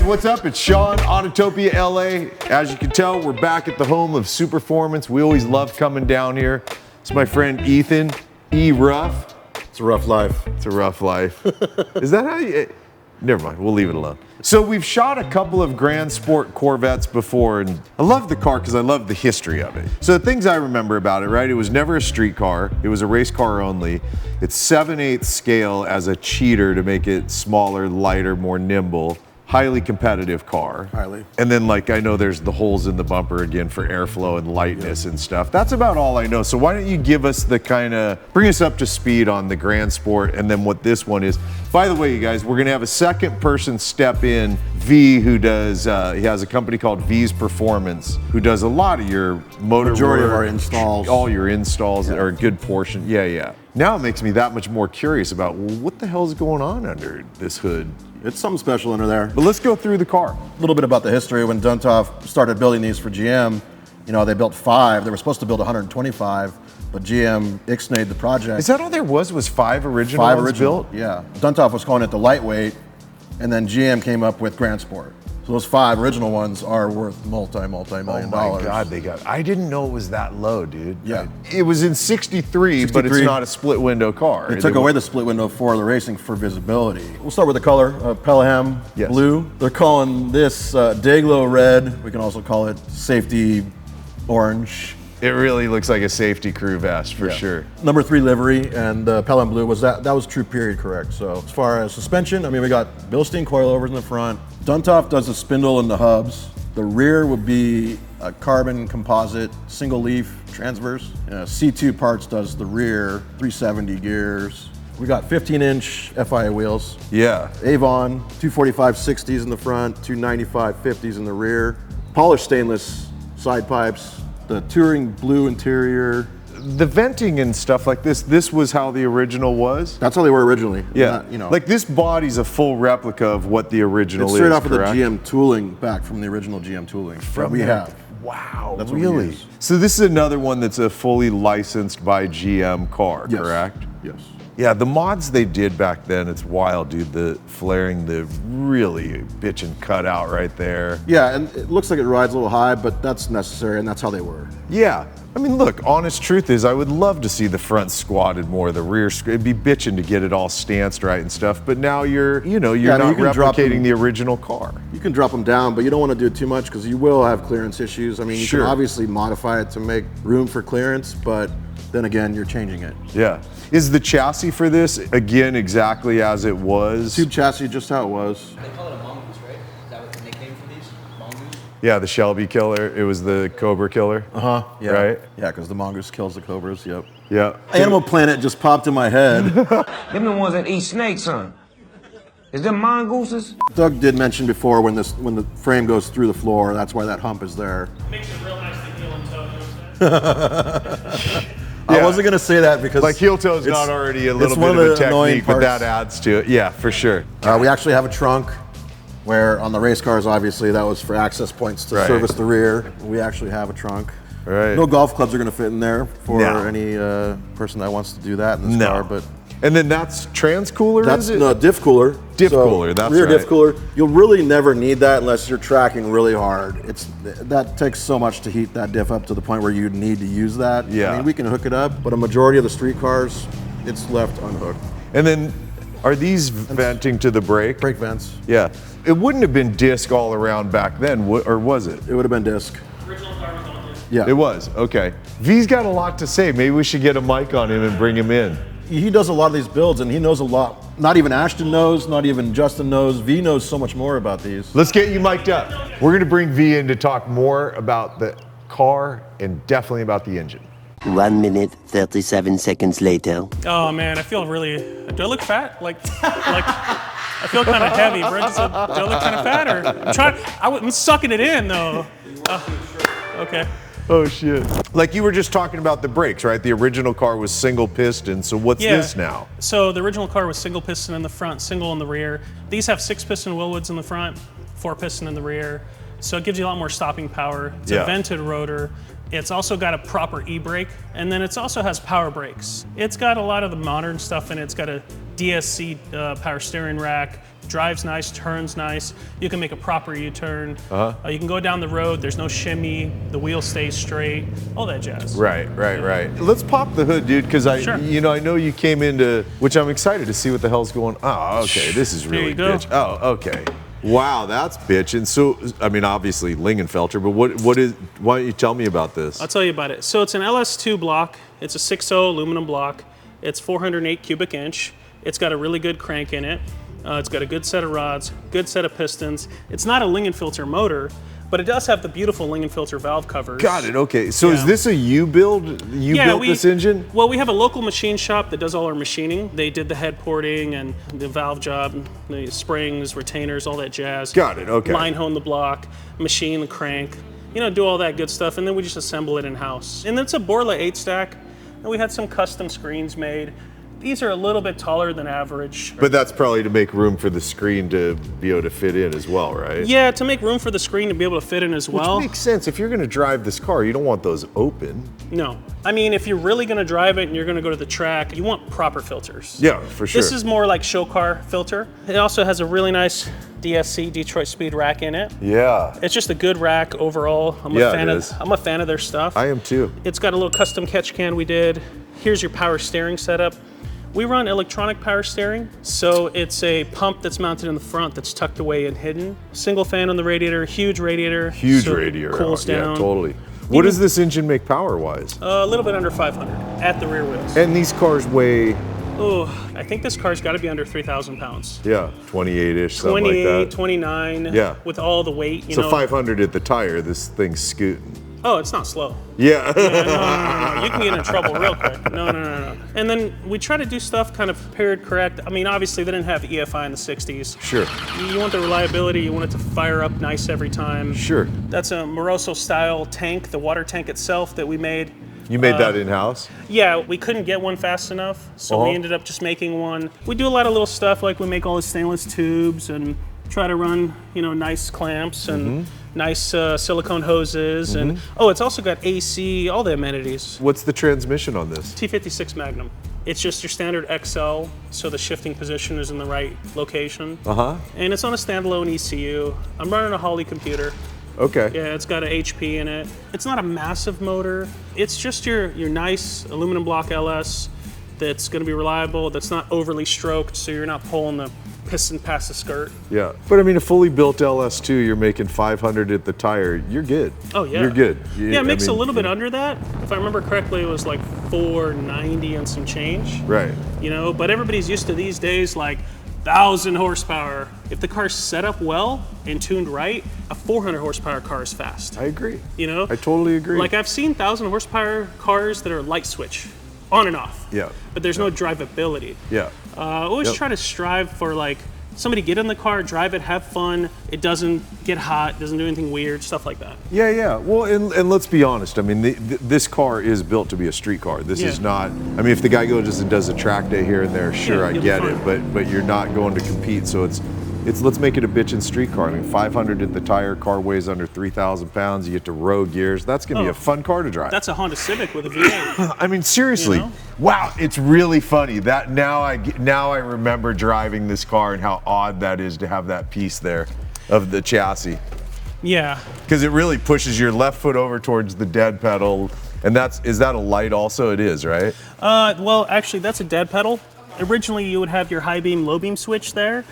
what's up? It's Sean, Autotopia LA. As you can tell, we're back at the home of Superformance. We always love coming down here. It's my friend Ethan, E-Rough. It's a rough life. It's a rough life. Is that how you... Never mind, we'll leave it alone. So we've shot a couple of Grand Sport Corvettes before, and I love the car because I love the history of it. So the things I remember about it, right? It was never a street car. It was a race car only. It's 7/8 scale as a cheater to make it smaller, lighter, more nimble. Highly competitive car. Highly. And then like, I know there's the holes in the bumper again for airflow and lightness and stuff. That's about all I know. So why don't you give us the bring us up to speed on the Grand Sport and then what this one is. By the way, you guys, we're gonna have a second person step in, V, who does, he has a company called V's Performance, who does a lot of your motor Majority work, of our installs. all your installs are a good portion. Yeah. Now it makes me that much more curious about, well, what the hell is going on under this hood? It's something special under there. But let's go through the car. A little bit about the history. When Duntov started building these for GM, you know, they built 5. They were supposed to build 125, but GM ixnayed the project. Is that all there was 5 original ones built? Yeah. Duntov was calling it the lightweight, and then GM came up with Grand Sport. So those 5 original ones are worth multi-million dollars. Oh my God, I didn't know it was that low, dude. Yeah. It was in 63, but it's not a split window car. They took away the split window for the racing for visibility. We'll start with the color, Pelham blue. They're calling this Dayglow red. We can also call it safety orange. It really looks like a safety crew vest for sure. Number 3 livery, and Pelham blue was that was true period correct. So as far as suspension, I mean, we got Bilstein coilovers in the front. Duntov does the spindle in the hubs. The rear would be a carbon composite single leaf transverse. C2 Parts does the rear, 370 gears. We got 15-inch FIA wheels. Yeah. Avon, 245/60s in the front, 295/50s in the rear. Polished stainless side pipes. The touring blue interior. The venting and stuff like this was how the original was? That's how they were originally. Yeah. You know. Like this body's a full replica of what the original is, It's straight off correct? of the GM tooling, back from the original GM tooling that we have. Wow, That's what we really? use. So this is another one that's a fully licensed by GM car, correct? Yes. Yeah, the mods they did back then, it's wild, dude. The flaring, the really bitchin' cutout right there. Yeah, and it looks like it rides a little high, but that's necessary, and that's how they were. Yeah, I mean, look, honest truth is I would love to see the front squatted more, the rear, it'd be bitching to get it all stanced right and stuff, but now you're not replicating the original car. You can drop them down, but you don't want to do it too much because you will have clearance issues. I mean, you can obviously modify it to make room for clearance, but then again, you're changing it. Yeah. Is the chassis for this, again, exactly as it was? Tube chassis, just how it was. They call it a Mongoose, right? Is that what the nickname for these? Mongoose? Yeah, the Shelby killer. It was the Cobra killer. Yeah. Right? Yeah, because the Mongoose kills the Cobras, yep. Yeah. Animal Planet just popped in my head. Them the ones that eat snakes, son. Is them mongooses? Doug did mention before when the frame goes through the floor, that's why that hump is there. Makes it real nice to heel and toe, you know what I'm saying? I wasn't gonna say that because like heel toe's not already a little bit of a technique, but that adds to it. Yeah, for sure. We actually have a trunk where on the race cars, obviously, that was for access points to service the rear. We actually have a trunk. Right. No golf clubs are gonna fit in there for any person that wants to do that in this car. But and then that's trans cooler, is it? No, diff cooler. Diff cooler, that's rear right. diff cooler. You'll really never need that unless you're tracking really hard. That takes so much to heat that diff up to the point where you need to use that. Yeah. I mean, we can hook it up, but a majority of the street cars, it's left unhooked. And then, are these venting to the brake? Brake vents. Yeah. It wouldn't have been disc all around back then, or was it? It would have been disc. Original car was on disc. Yeah. It was, okay. V's got a lot to say. Maybe we should get a mic on him and bring him in. He does a lot of these builds, and he knows a lot. Not even Ashton knows, not even Justin knows. V knows so much more about these. Let's get you mic'd up. We're gonna bring V in to talk more about the car and definitely about the engine. 1 minute, 37 seconds later. Oh man, I feel really. Do I look fat? Like I feel kind of heavy, bro. Do I look kind of fat or? I'm sucking it in though. Okay. Oh shit. Like you were just talking about the brakes, right? The original car was single piston, so what's this now? So the original car was single piston in the front, single in the rear. These have 6-piston Willwoods in the front, 4-piston in the rear. So it gives you a lot more stopping power. It's a vented rotor. It's also got a proper e-brake, and then it also has power brakes. It's got a lot of the modern stuff in it. It's got a DSC power steering rack, drives nice, turns nice. You can make a proper U-turn. You can go down the road, there's no shimmy, the wheel stays straight, all that jazz. Right. Let's pop the hood, dude, because I know you came into, which I'm excited to see what the hell's going. Oh, okay, this is really bitch. Oh, okay. Wow, that's bitchin'. So, I mean, obviously Lingenfelter, but why don't you tell me about this? I'll tell you about it. So it's an LS2 block. It's a 6.0 aluminum block. It's 408 cubic inch. It's got a really good crank in it. It's got a good set of rods, good set of pistons. It's not a Lingenfelter motor, but it does have the beautiful Lingenfelter valve covers. Got it, okay. So is this a build? You built this engine? Well, we have a local machine shop that does all our machining. They did the head porting and the valve job, the springs, retainers, all that jazz. Got it, okay. Line hone the block, machine the crank, do all that good stuff, and then we just assemble it in-house. And it's a Borla 8-stack, and we had some custom screens made. These are a little bit taller than average. But that's probably to make room for the screen to be able to fit in as well, right? Yeah, to make room for the screen to be able to fit in as well. Which makes sense. If you're going to drive this car, you don't want those open. No. I mean, if you're really going to drive it and you're going to go to the track, you want proper filters. Yeah, for sure. This is more like show car filter. It also has a really nice DSC, Detroit Speed rack in it. Yeah. It's just a good rack overall. I'm a fan of their stuff. I am too. It's got a little custom catch can we did. Here's your power steering setup. We run electronic power steering, so it's a pump that's mounted in the front that's tucked away and hidden. Single fan on the radiator, huge radiator. Huge so radiator. Cools down. Yeah, totally. What does this engine make power-wise? A little bit under 500 at the rear wheels. And these cars weigh? Oh, I think this car's got to be under 3,000 pounds. Yeah, 28-ish, something like that. 29, yeah. With all the weight, So 500 at the tire, this thing's scooting. Oh, it's not slow. Yeah. No. You can get in trouble real quick. No. And then we try to do stuff kind of period correct. I mean, obviously they didn't have EFI in the 60s. Sure. You want the reliability, you want it to fire up nice every time. Sure. That's a Moroso style tank, the water tank itself that we made. You made that in-house? Yeah, we couldn't get one fast enough, so we ended up just making one. We do a lot of little stuff, like we make all the stainless tubes and try to run, nice clamps and nice silicone hoses. And it's also got AC, all the amenities. What's the transmission on this? T56 Magnum. It's just your standard XL, so the shifting position is in the right location. And it's on a standalone ECU. I'm running a Holley computer. Okay. Yeah, it's got an HP in it. It's not a massive motor. It's just your nice aluminum block LS that's going to be reliable, that's not overly stroked, so you're not pulling the piston past the skirt. Yeah, but I mean, a fully built LS2, you're making 500 at the tire, you're good. Oh yeah. You're good. Yeah, it makes a little bit under that. If I remember correctly, it was like 490 and some change. Right. But everybody's used to these days like 1,000 horsepower. If the car's set up well and tuned right, a 400 horsepower car is fast. I agree. I totally agree. Like I've seen 1,000 horsepower cars that are light switch, on and off. Yeah. But there's no drivability. Yeah. Always try to strive for like somebody get in the car, drive it, have fun. It doesn't get hot, doesn't do anything weird, stuff like that. Yeah. Well, and let's be honest. I mean, this car is built to be a street car. This is not. I mean, if the guy goes and does a track day here and there, sure, I get it. But you're not going to compete. So it's let's make it a bitchin' street car. I mean, 500 at the tire, car weighs under 3,000 pounds. You get to row gears. That's gonna be a fun car to drive. That's a Honda Civic with a V8. I mean, seriously. Wow, it's really funny that now I remember driving this car and how odd that is to have that piece there of the chassis. Yeah. Because it really pushes your left foot over towards the dead pedal, and is that a light also? It is, right? Well, actually, that's a dead pedal. Originally, you would have your high beam, low beam switch there.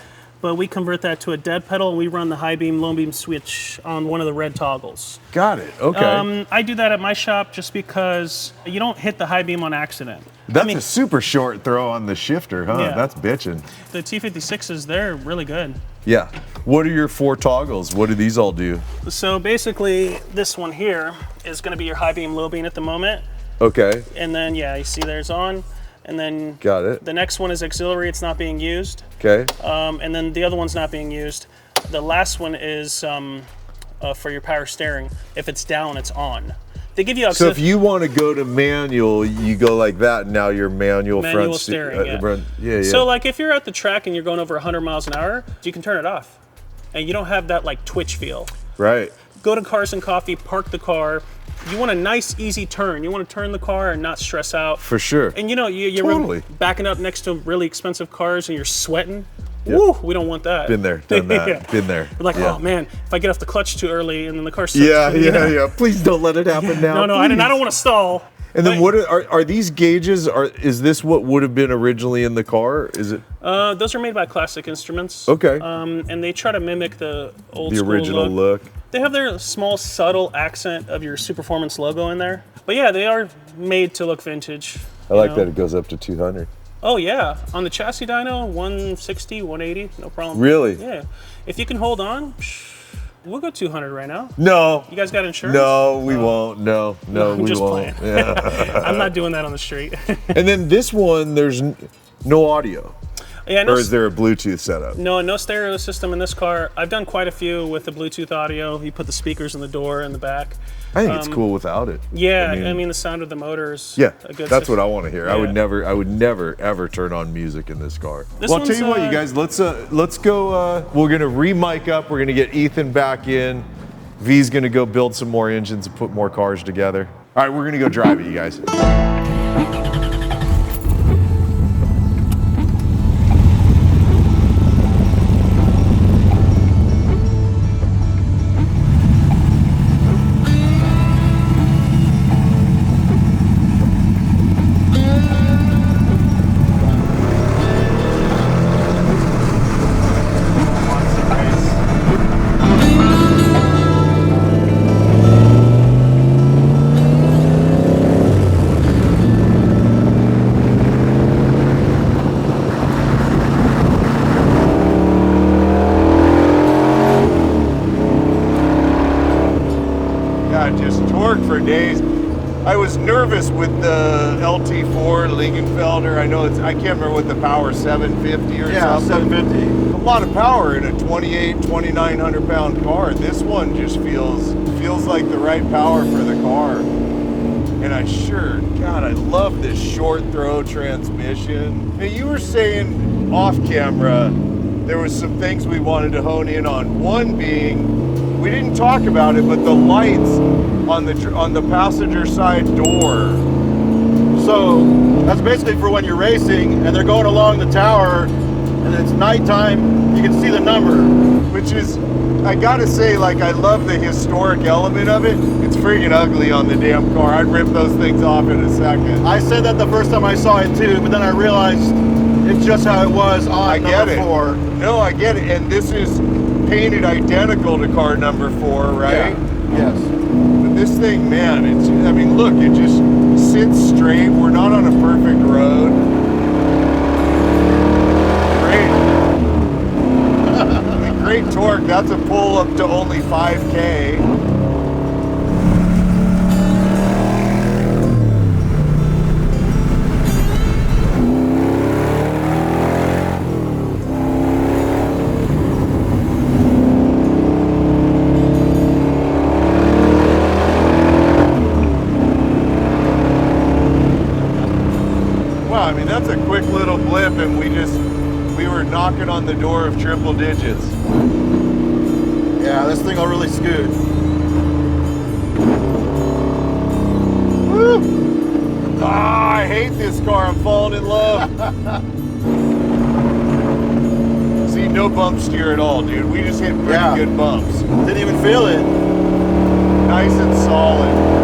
But we convert that to a dead pedal, and we run the high beam, low beam switch on one of the red toggles. Got it. Okay. I do that at my shop just because you don't hit the high beam on accident. That's a super short throw on the shifter, huh? Yeah. That's bitchin'. The T56s, they're really good. Yeah. What are your 4 toggles? What do these all do? So basically, this one here is going to be your high beam, low beam at the moment. Okay. And then, you see there's on. And then got it. The next one is auxiliary, it's not being used. Okay. And then the other one's not being used. The last one is for your power steering. If it's down, it's on. They give you so if you want to go to manual, you go like that, and now you're manual front steering. Yeah. So like if you're at the track and you're going over 100 miles an hour, you can turn it off. And you don't have that like twitch feel. Right. Go to Cars and Coffee, park the car. You want a nice, easy turn. You want to turn the car and not stress out. For sure. And you're totally backing up next to really expensive cars and you're sweating. Woo, we don't want that. Been there, done that, Yeah. been there. We're like, Yeah. oh man, if I get off the clutch too early and then the car starts. Yeah. Please don't let it happen now. No, I don't want to stall. And then what are these gauges? Is this what would have been originally in the car? Is it? Those are made by Classic Instruments. Okay. And they try to mimic the old The school original look. They have their small subtle accent of your Superformance logo in there. But yeah, they are made to look vintage. I like that it goes up to 200. Oh yeah, on the chassis dyno, 160, 180, no problem. Really? Yeah. If you can hold on, we'll go 200 right now. No. You guys got insurance? No, we won't. No, I'm we just won't. playing. Yeah. I'm not doing that on the street. And then this one, there's no audio. Yeah, Or is there a Bluetooth setup? No stereo system in this car. I've done quite a few with the Bluetooth audio. You put the speakers in the door and the back. I think it's cool without it. Yeah, I mean the sound of the motors. Yeah, a good that's what I want to hear. Yeah. I would never ever turn on music in this car. This Well, I'll tell one's, you what, you guys, let's go. We're gonna re-mic up. We're gonna get Ethan back in. V's gonna go build some more engines and put more cars together. All right, we're gonna go drive it, you guys. For days. I was nervous with the LT4 Lingenfelder. I know I can't remember what the power, 750 or something. 750. A lot of power in a 2,900 pound car. This one just feels like the right power for the car. And God, I love this short throw transmission. Now you were saying off camera, there was some things we wanted to hone in on. One being, we didn't talk about it, but the lights on the passenger side door. So that's basically for when you're racing and they're going along the tower and it's nighttime, you can see the number. Which is, I gotta say, like, I love the historic element of it. It's freaking ugly on the damn car. I'd rip those things off in a second. I said that the first time I saw it too, but then I realized it's just how it was on number 4. No, I get it. And this is painted identical to car number 4, right? Yeah. Yes. But this thing, man, I mean, look, it just sits straight. We're not on a perfect road. Great torque. That's a pull up to only 5K. Wow, I mean, that's a quick little blip, and we were knocking on the door of triple digits. Yeah, this thing will really scoot. Woo! Ah, I hate this car. I'm falling in love. See, no bump steer at all, dude. We just hit pretty good bumps. Didn't even feel it. Nice and solid.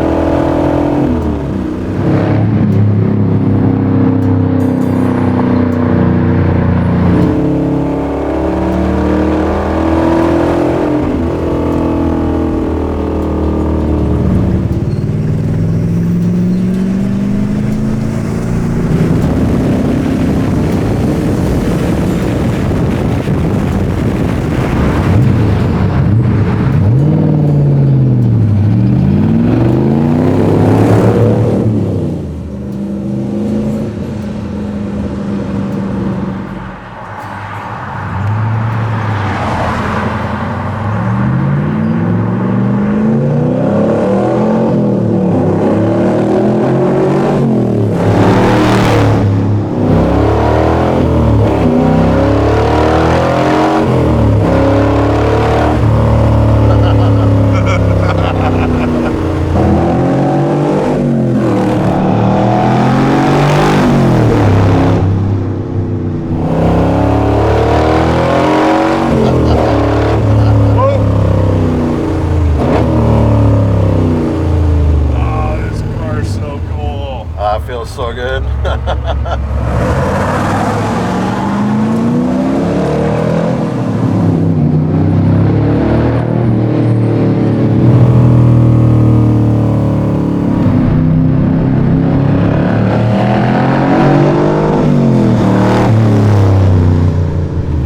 so good.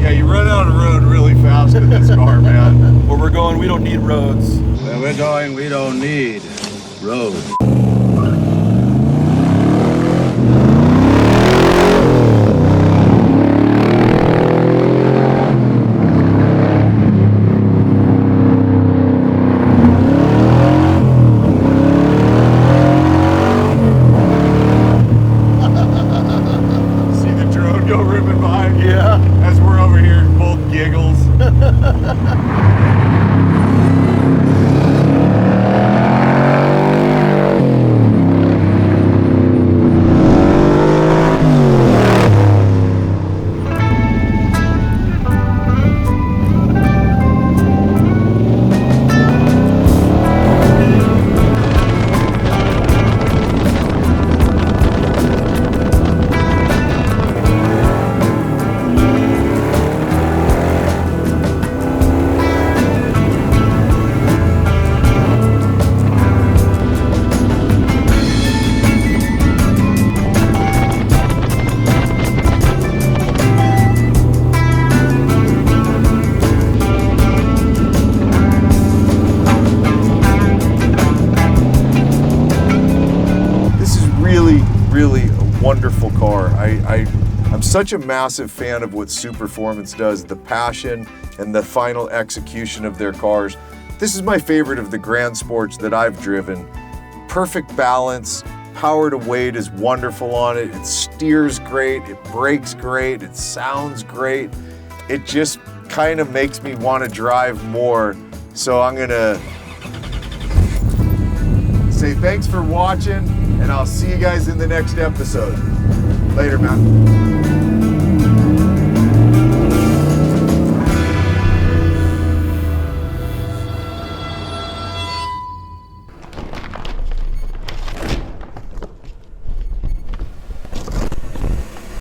Yeah, you run out of road really fast with this car, man. Where we're going, we don't need roads. Where we're going, we don't need roads. See the drone go ripping by? Yeah. As we're over here, both giggles. Really a wonderful car. I'm such a massive fan of what Superformance does, the passion and the final execution of their cars. This is my favorite of the Grand Sports that I've driven. Perfect balance, power to weight is wonderful on it. It steers great, it brakes great, it sounds great. It just kind of makes me want to drive more. So I'm gonna say thanks for watching, and I'll see you guys in the next episode. Later, man.